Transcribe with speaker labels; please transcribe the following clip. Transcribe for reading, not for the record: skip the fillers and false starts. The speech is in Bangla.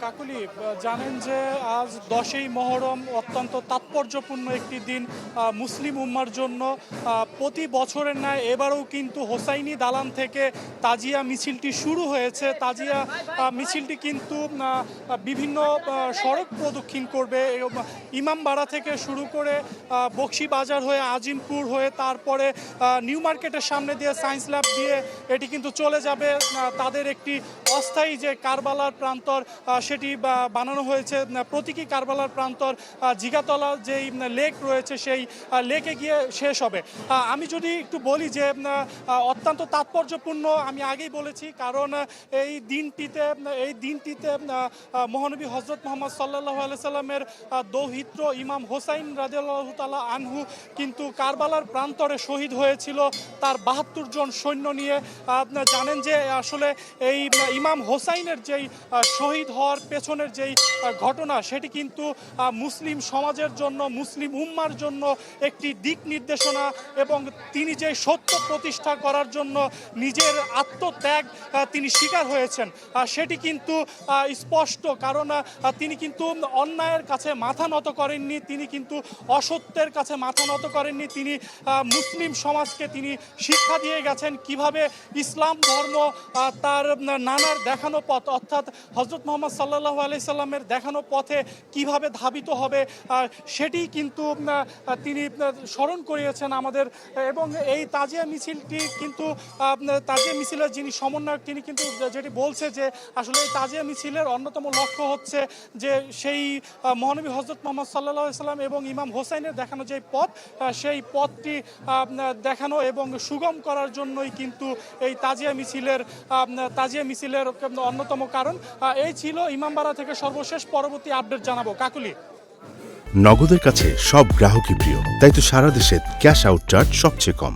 Speaker 1: কাকুলি, জানেন যে আজ 10ই মহরম অত্যন্ত তাৎপর্যপূর্ণ একটি দিন মুসলিম উম্মার জন্য। প্রতি বছরের ন্যায় এবারেও কিন্তু হোসাইনি দালান থেকে তাজিয়া মিছিলটি শুরু হয়েছে। তাজিয়া মিছিলটি কিন্তু বিভিন্ন সড়ক প্রদক্ষিণ করবে। ইমামবাড়া থেকে শুরু করে বকশীবাজার হয়ে আজিমপুর হয়ে তারপরে নিউ মার্কেটের সামনে দিয়ে সায়েন্স ল্যাব দিয়ে এটি কিন্তু চলে যাবে। তাদের একটি অস্থায়ী যে কারবালার প্রান্তর সেটি বানানো হয়েছে, প্রতীকী কারবালার প্রান্তর জিগাতলা যেই লেক রয়েছে সেই লেকে গিয়ে শেষ হবে। আমি যদি একটু বলি যে অত্যন্ত তাৎপর্যপূর্ণ, আমি আগেই বলেছি, কারণ এই দিনটিতে মহানবী হজরত মোহাম্মদ সাল্লাল্লাহু আলাইহি সাল্লামের দৌহিত্র ইমাম হোসাইন রাদিয়াল্লাহু তাআলা আনহু কিন্তু কারবালার প্রান্তরে শহীদ হয়েছিল তার 72 জন সৈন্য নিয়ে। আপনারা জানেন যে আসলে এই ইমাম হোসাইনের যেই শহীদ হওয়ার পেছনের যেই ঘটনা সেটি কিন্তু মুসলিম সমাজের জন্য, মুসলিম উম্মার জন্য একটি দিক নির্দেশনা, এবং তিনি যে সত্য প্রতিষ্ঠা করার জন্য নিজের আত্মত্যাগ তিনি স্বীকার হয়েছেন সেটি কিন্তু স্পষ্ট। কারণ তিনি কিন্তু অন্যায়ের কাছে মাথা নত করেননি, তিনি কিন্তু অসত্যের কাছে মাথা নত করেননি। তিনি মুসলিম সমাজকে তিনি শিক্ষা দিয়ে গেছেন কিভাবে ইসলাম ধর্ম তার নানার দেখানো পথ, অর্থাৎ হজরত মোহাম্মদ সাল্লাল্লাহু আলাইহি সাল্লামের দেখানো পথে কিভাবে ধাবিত হবে সেটি কিন্তু তিনি স্মরণ করিয়েছেন আমাদের। এবং এই তাজিয়া মিছিলটি কিন্তু তাজিয়া মিছিলের যিনি সমন্বয়ক তিনি কিন্তু যেটি বলছে যে আসলে এই তাজিয়া মিছিলের অন্যতম লক্ষ্য হচ্ছে যে সেই মহানবী হজরত মোহাম্মদ সাল্লাল্লাহু আলাইহি সাল্লাম এবং ইমাম হোসাইনের দেখানো যে পথ সেই পথটি দেখানো এবং সুগম করার জন্যই কিন্তু এই তাজিয়া মিছিলের অন্যতম কারণ। এই ছিল ইমামবাড়া থেকে সর্বশেষ, পরবর্তী আপডেট জানাবো। কাকুলি,
Speaker 2: নগদের কাছে সব গ্রাহকই প্রিয়, তাই তো সারা দেশে ক্যাশ আউট চার্জ সবচেয়ে কম।